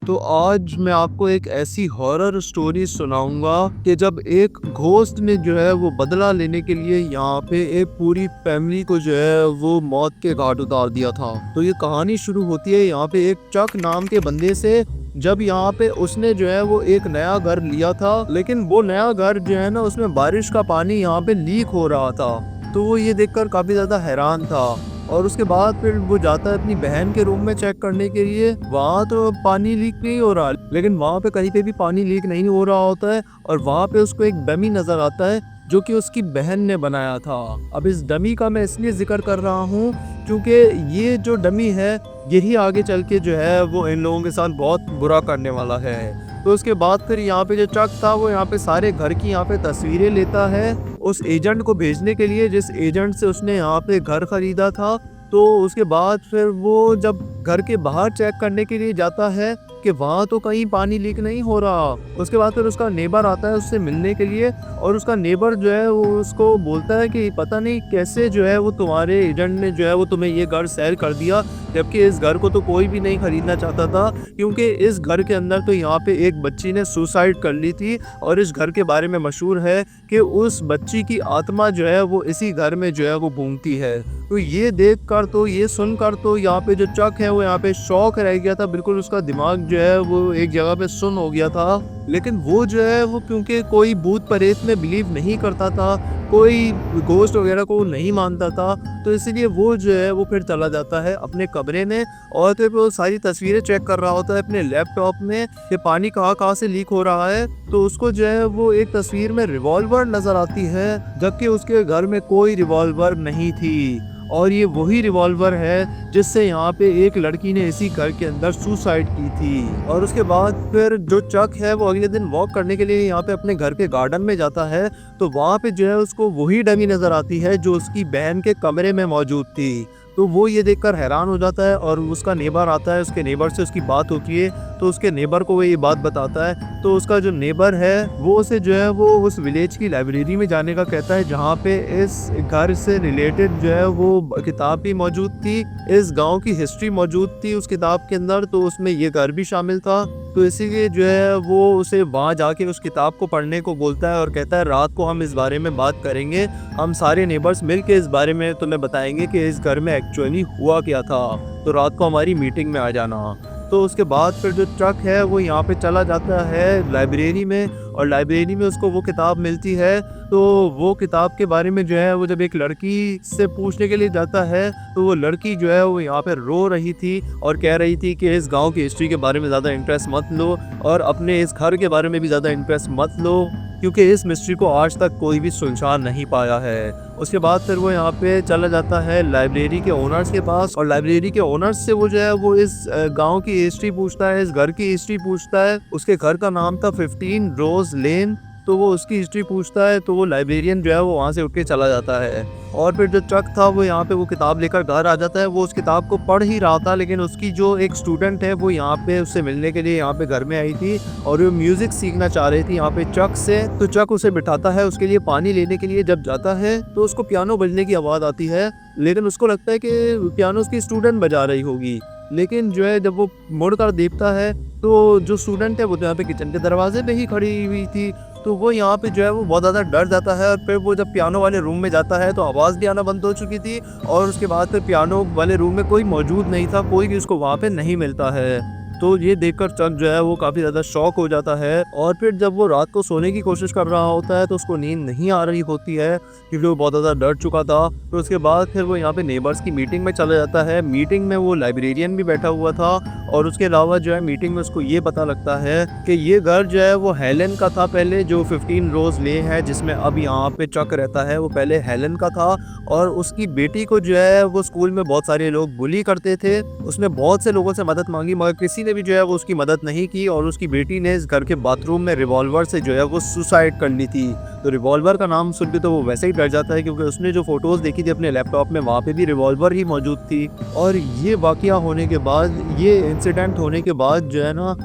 तो आज मैं आपको एक ऐसी हॉरर स्टोरी सुनाऊंगा कि जब एक घोस्ट ने जो है वो बदला लेने के लिए यहाँ पे एक पूरी फैमिली को जो है वो मौत के घाट उतार दिया था। तो ये कहानी शुरू होती है यहाँ पे एक चक नाम के बंदे से। जब यहाँ पे उसने जो है वो एक नया घर लिया था, लेकिन वो नया घर जो है ना उसमें बारिश का पानी यहाँ पे लीक हो रहा था। तो वो ये देखकर काफी ज्यादा हैरान था और उसके बाद फिर वो जाता है अपनी बहन के रूम में चेक करने के लिए। वहाँ तो पानी लीक नहीं हो रहा, लेकिन वहाँ पे कहीं पे भी पानी लीक नहीं हो रहा होता है और वहाँ पे उसको एक डमी नजर आता है जो कि उसकी बहन ने बनाया था। अब इस डमी का मैं इसलिए जिक्र कर रहा हूँ क्योंकि ये जो डमी है यही आगे चल के जो है वो इन लोगों के साथ बहुत बुरा करने वाला है। तो उसके बाद फिर यहाँ पे जो चक था वो यहाँ पे सारे घर की यहाँ पे तस्वीरें लेता है उस एजेंट को भेजने के लिए जिस एजेंट से उसने यहाँ पे घर खरीदा था। तो उसके बाद फिर वो जब घर के बाहर चेक करने के लिए जाता है कि वहाँ तो कहीं पानी लीक नहीं हो रहा। उसके बाद फिर उसका नेबर आता है उससे मिलने के लिए और उसका नेबर जो है वो उसको बोलता है कि पता नहीं कैसे जो है वो तुम्हारे एजेंट ने जो है वो तुम्हें ये घर सेल कर दिया, जबकि इस घर को तो कोई भी नहीं खरीदना चाहता था क्योंकि इस घर के अंदर तो यहाँ पे एक बच्ची ने सुसाइड कर ली थी और इस घर के बारे में मशहूर है कि उस बच्ची की आत्मा जो है वो इसी घर में जो है वो घूमती है। तो ये देखकर तो ये सुनकर तो यहाँ पे जो चक है वो यहाँ पे शॉक रह गया था, बिल्कुल उसका दिमाग जो है वो एक जगह पे सुन हो गया था। लेकिन वो जो है वो क्योंकि कोई भूत प्रेत में बिलीव नहीं करता था, कोई घोस्ट वगैरह को नहीं मानता था, तो इसीलिए वो जो है वो फिर चला जाता है अपने कमरे में और फिर वो सारी तस्वीरें चेक कर रहा होता है अपने लैपटॉप में कि पानी कहाँ कहाँ से लीक हो रहा है। तो उसको जो है वो एक तस्वीर में रिवॉल्वर नजर आती है, जबकि उसके घर में कोई रिवॉल्वर नहीं थी और ये वही रिवॉल्वर है जिससे यहाँ पे एक लड़की ने इसी घर के अंदर सुसाइड की थी। और उसके बाद फिर जो चक है वो अगले दिन वॉक करने के लिए यहाँ पे अपने घर के गार्डन में जाता है। तो वहाँ पे जो है उसको वही डमी नजर आती है जो उसकी बहन के कमरे में मौजूद थी। तो वो ये देखकर हैरान हो जाता है और उसका नेबर आता है, उसके नेबर से उसकी बात होती है तो उसके नेबर को वो ये बात बताता है। तो उसका जो नेबर है वो उसे जो है वो उस विलेज की लाइब्रेरी में जाने का कहता है जहाँ पे इस घर से रिलेटेड जो है वो किताब भी मौजूद थी, इस गांव की हिस्ट्री मौजूद थी उस किताब के अंदर, तो उसमें ये घर भी शामिल था। तो इसीलिए जो है वो उसे वहाँ जाके उस किताब को पढ़ने को बोलता है और कहता है रात को हम इस बारे में बात करेंगे, हम सारे नेबर्स मिल के इस बारे में तुम्हें बताएंगे कि इस घर में एक्चुअली हुआ क्या था, तो रात को हमारी मीटिंग में आ जाना। तो उसके बाद फिर जो ट्रक है वो यहाँ पे चला जाता है लाइब्रेरी में और लाइब्रेरी में उसको वो किताब मिलती है। तो वो किताब के बारे में जो है वो जब एक लड़की से पूछने के लिए जाता है तो वो लड़की जो है वो यहाँ पे रो रही थी और कह रही थी कि इस गांव की हिस्ट्री के बारे में ज़्यादा इंटरेस्ट मत लो और अपने इस घर के बारे में भी ज़्यादा इंटरेस्ट मत लो क्योंकि इस मिस्ट्री को आज तक कोई भी सुलझा नहीं पाया है। उसके बाद फिर वो यहाँ पे चला जाता है लाइब्रेरी के ओनर्स के पास और लाइब्रेरी के ओनर्स से वो जो है वो इस गांव की हिस्ट्री पूछता है, इस घर की हिस्ट्री पूछता है। उसके घर का नाम था 15 रोज लेन, तो वो उसकी हिस्ट्री पूछता है। तो वो लाइब्रेरियन जो है वो वहाँ से उठ के चला जाता है और फिर जो ट्रक था वो यहाँ पे वो किताब लेकर घर आ जाता है। वो उस किताब को पढ़ ही रहा था, लेकिन उसकी जो एक स्टूडेंट है वो यहाँ पे उससे मिलने के लिए यहाँ पे घर में आई थी और वो म्यूजिक सीखना चाह रही थी यहाँ पे चक से। तो चक उसे बिठाता है उसके लिए पानी लेने के लिए, जब जाता है तो उसको पियानो बजने की आवाज़ आती है, लेकिन उसको लगता है कि पियानो उसकी स्टूडेंट बजा रही होगी। लेकिन जो है जब वो मुड़ कर देखता है तो जो स्टूडेंट है वो तो यहाँ पे किचन के दरवाजे पे ही खड़ी हुई थी। तो वो यहाँ पे जो है वो बहुत ज़्यादा डर जाता है और फिर वो जब पियानो वाले रूम में जाता है तो आवाज़ भी आना बंद हो चुकी थी और उसके बाद फिर पियानो वाले रूम में कोई मौजूद नहीं था, कोई भी उसको वहाँ पे नहीं मिलता है। तो ये देखकर चक जो है वो काफ़ी ज़्यादा शॉक हो जाता है और फिर जब वो रात को सोने की कोशिश कर रहा होता है तो उसको नींद नहीं आ रही होती है क्योंकि वो बहुत ज़्यादा डर चुका था। तो उसके बाद फिर वो यहाँ पे नेबर्स की मीटिंग में चला जाता है। मीटिंग में वो लाइब्रेरियन भी बैठा हुआ था और उसके अलावा जो है मीटिंग में उसको ये पता लगता है कि ये घर जो है वो हेलन का था पहले, जो 15 रोज ले है जिसमें अब यहाँ पे चक रहता है वो पहले हेलन का था। और उसकी बेटी को जो है वो स्कूल में बहुत सारे लोग बुली करते थे, उसने बहुत से लोगों से मदद मांगी मगर किसी ने भी जो है वो उसकी मदद नहीं की और उसकी बेटी ने इस घर के बाथरूम में रिवॉल्वर से जो है वो सुसाइड कर ली थी। तो रिवॉल्वर का नाम सुन के तो वो वैसे ही डर जाता है क्योंकि उसने जो फोटोज देखी थी अपने लैपटॉप में वहाँ पे भी रिवॉल्वर ही मौजूद थी। और ये वाकया होने के बाद, ये इंसिडेंट होने के बाद जो है ना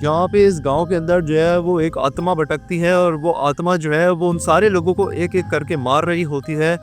यहाँ पे इस गांव के अंदर जो है वो एक आत्मा भटकती है और वो आत्मा जो है वो उन सारे लोगों को एक एक करके मार रही होती है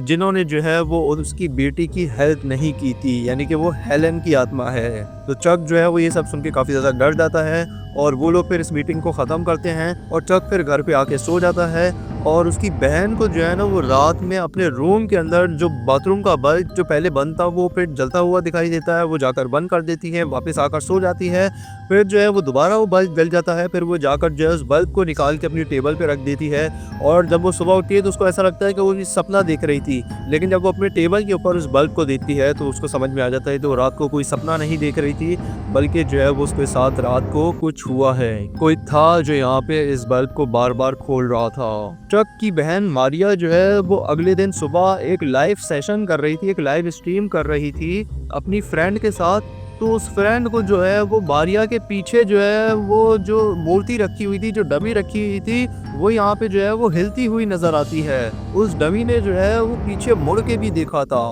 जिन्होंने जो है वो उसकी बेटी की हेल्प नहीं की थी, यानी कि वो हेलन की आत्मा है। तो चक जो है वो ये सब सुन के काफ़ी ज़्यादा डर जाता है और वो लोग फिर इस मीटिंग को ख़त्म करते हैं और चक फिर घर पे आके सो जाता है। और उसकी बहन को जो है ना वो रात में अपने रूम के अंदर जो बाथरूम का बल्ब जो पहले बंद था वो फिर जलता हुआ दिखाई देता है, वो जाकर बंद कर देती है, वापस आकर सो जाती है। फिर जो है वो दोबारा वो बल्ब जल जाता है, फिर वो जाकर जो है उस बल्ब को निकाल के अपनी टेबल पे रख देती है। और जब वो सुबह उठती है तो उसको ऐसा लगता है कि वो सपना देख रही थी, लेकिन जब वो अपने टेबल के ऊपर उस बल्ब को देखती है तो उसको समझ में आ जाता है तो रात को कोई सपना नहीं देख रही थी, बल्कि जो है वो उसके साथ रात को कुछ हुआ है, कोई था जो यहाँ पे इस बल्ब को बार बार खोल रहा था। चक की बहन मारिया जो है वो अगले दिन सुबह एक लाइव सेशन कर रही थी, एक लाइव स्ट्रीम कर रही थी अपनी फ्रेंड के साथ। तो उस फ्रेंड को जो है वो मारिया के पीछे जो है वो जो मूर्ति रखी हुई थी, जो डमी रखी हुई थी, वो यहाँ पे जो है वो हिलती हुई नजर आती है। उस डमी ने जो है वो पीछे मुड़ के भी देखा था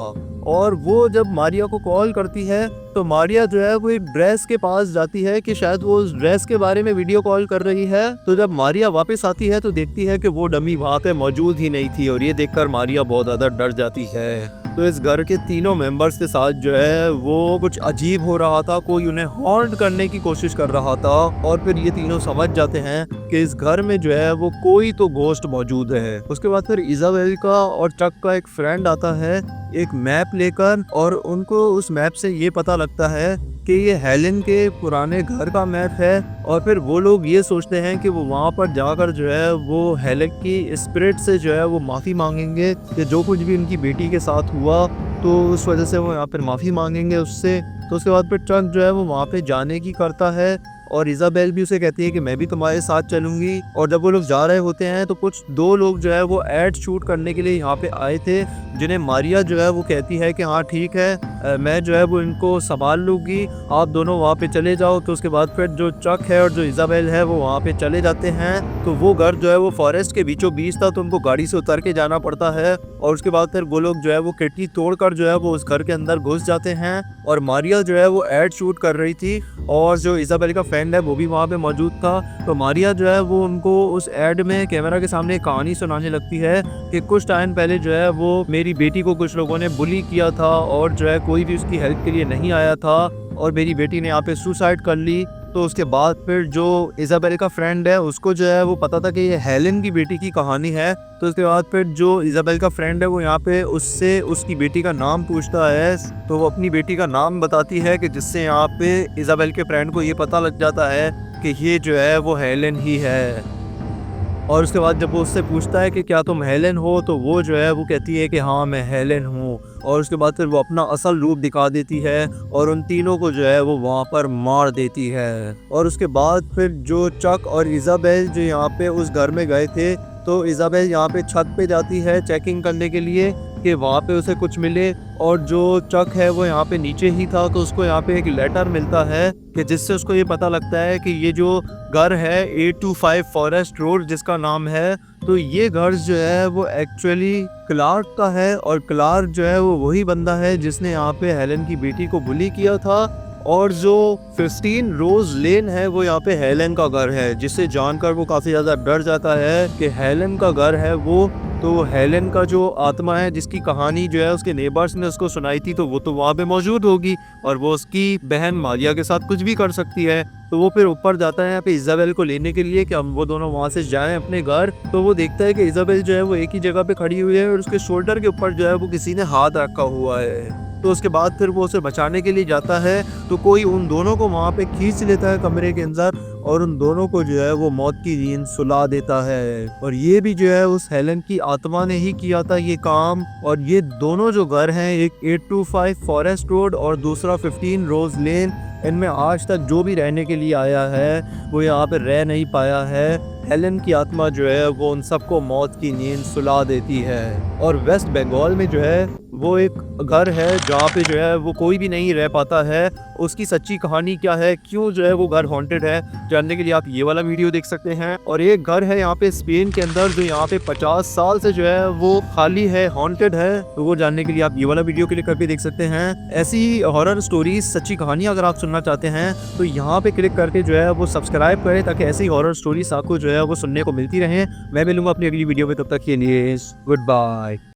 और वो जब मारिया को कॉल करती है तो मारिया जो है वो एक ड्रेस के पास जाती है कि शायद वो उस ड्रेस के बारे में वीडियो कॉल कर रही है। तो जब मारिया वापस आती है तो देखती है कि वो डमी वहाँ पे मौजूद ही नहीं थी और ये देखकर मारिया बहुत ज़्यादा डर जाती है। तो इस घर के तीनों मेंबर्स के साथ जो है वो कुछ अजीब हो रहा था, कोई उन्हें हॉन्ट करने की कोशिश कर रहा था और फिर ये तीनों समझ जाते हैं कि इस घर में जो है वो कोई तो घोस्ट मौजूद है। उसके बाद फिर इजाबेल का और चक का एक फ्रेंड आता है एक मैप लेकर और उनको उस मैप से ये पता लगता है कि ये हेलन के पुराने घर का मैप है। और फिर वो लोग ये सोचते हैं कि वो वहाँ पर जाकर जो है वो हेलन की स्पिरिट से जो है वो माफ़ी मांगेंगे कि जो कुछ भी उनकी बेटी के साथ हुआ तो उस वजह से वो यहाँ पर माफ़ी मांगेंगे उससे। तो उसके बाद फिर चक जो है वो वहाँ पे जाने की करता है और इजाबेल भी उसे कहती है कि मैं भी तुम्हारे साथ चलूंगी। और जब वो लोग जा रहे होते हैं तो कुछ दो लोग जो है वो एड शूट करने के लिए यहाँ पे आए थे, जिन्हें मारिया जो है वो कहती है कि हाँ ठीक है मैं जो है वो इनको संभाल लूँगी, आप दोनों वहाँ पे चले जाओ। तो उसके बाद फिर जो चक है और जो इजाबेल है वो वहाँ पे चले जाते हैं। तो वो घर जो है वो फॉरेस्ट के बीचों बीच था, तो उनको गाड़ी से उतर के जाना पड़ता है। और उसके बाद फिर वो लोग जो है वो खिड़की तोड़कर जो है वो उस घर के अंदर घुस जाते हैं। और मारिया जो है वो एड शूट कर रही थी और जो इजाबेल का फ्रेंड है वो भी वहाँ पे मौजूद था। तो मारिया जो है वो उनको उस एड में कैमरा के सामने एक कहानी सुनाने लगती है कि कुछ टाइम पहले जो है वो मेरी बेटी को कुछ लोगों ने बुली किया था और जो है कोई भी उसकी हेल्प के लिए नहीं आया था और मेरी बेटी ने यहाँ पे सुसाइड कर ली। तो उसके बाद फिर जो इजाबेल का फ्रेंड है उसको जो है वो पता था कि ये हेलन की बेटी की कहानी है। तो उसके बाद फिर जो इजाबेल का फ्रेंड है वो यहाँ पे उससे उसकी बेटी का नाम पूछता है। तो वो अपनी बेटी का नाम बताती है कि जिससे यहाँ पे इजाबेल के फ्रेंड को ये पता लग जाता है कि ये जो है वो हेलन ही है। और उसके बाद जब वो उससे पूछता है कि क्या तुम हेलन हो, तो वो जो है वो कहती है कि हाँ मैं हेलन हूँ। और उसके बाद फिर वो अपना असल रूप दिखा देती है और उन तीनों को जो है वो वहाँ पर मार देती है। और उसके बाद फिर जो चक और इजाबेल जो यहाँ पे उस घर में गए थे, तो इजाबेल यहाँ पे छत पे जाती है चेकिंग करने के लिए कि वहाँ पे उसे कुछ मिले। और जो चक है वो यहाँ पे नीचे ही था, तो उसको यहाँ पे एक लेटर मिलता है कि जिससे उसको ये पता लगता है कि ये जो घर है 825 फॉरेस्ट रोड जिसका नाम है, तो ये घर जो है वो एक्चुअली क्लार्क का है। और क्लार्क जो है वो वही बंदा है जिसने यहाँ पे हेलन की बेटी को बुली किया था। और जो 15 रोज लेन है वो यहाँ पे हेलन का घर है, जिसे जानकर वो काफ़ी ज़्यादा डर जाता है कि हेलन का घर है वो। तो हेलन का जो आत्मा है जिसकी कहानी जो है उसके नेबर्स ने उसको सुनाई थी, तो वो तो वहाँ पे मौजूद होगी और वो उसकी बहन मारिया के साथ कुछ भी कर सकती है। तो वो फिर ऊपर जाता है यहाँ पे इजाबेल को लेने के लिए कि हम वो दोनों वहाँ से जाएं अपने घर। तो वो देखता है कि इजाबेल जो है वो एक ही जगह पे खड़ी हुई है और उसके शोल्डर के ऊपर जो है वो किसी ने हाथ रखा हुआ है। तो उसके बाद फिर वो उसे बचाने के लिए जाता है, तो कोई उन दोनों को वहाँ पे खींच लेता है कमरे के अंदर और उन दोनों को जो है वो मौत की नींद सुला देता है। और ये भी जो है उस हेलन की आत्मा ने ही किया था ये काम। और ये दोनों जो घर हैं, एक 825 फॉरेस्ट रोड और दूसरा 15 रोज लेन, इनमें आज तक जो भी रहने के लिए आया है वो यहाँ पे रह नहीं पाया है। हेलन की आत्मा जो है वो उन सबको मौत की नींद सुला देती है। और वेस्ट बंगाल में जो है वो एक घर है जहाँ पे जो है वो कोई भी नहीं रह पाता है। उसकी सच्ची कहानी क्या है, क्यों जो है वो घर हॉन्टेड है, जानने के लिए आप ये वाला वीडियो देख सकते हैं। और एक घर है यहाँ पे स्पेन के अंदर जो यहाँ पे 50 साल से जो है वो खाली है, हॉन्टेड है, तो वो जानने के लिए आप ये वाला वीडियो क्लिक करके देख सकते हैं। ऐसी हॉरर स्टोरीज, सच्ची कहानी अगर आप सुनना चाहते हैं तो यहाँ पे क्लिक करके जो है वो सब्सक्राइब करें, ताकि ऐसी हॉरर स्टोरीज आपको जो है वो सुनने को मिलती रहें। मैं मिलूंगा अपनी अगली वीडियो में, तब तक के लिए गुड बाय।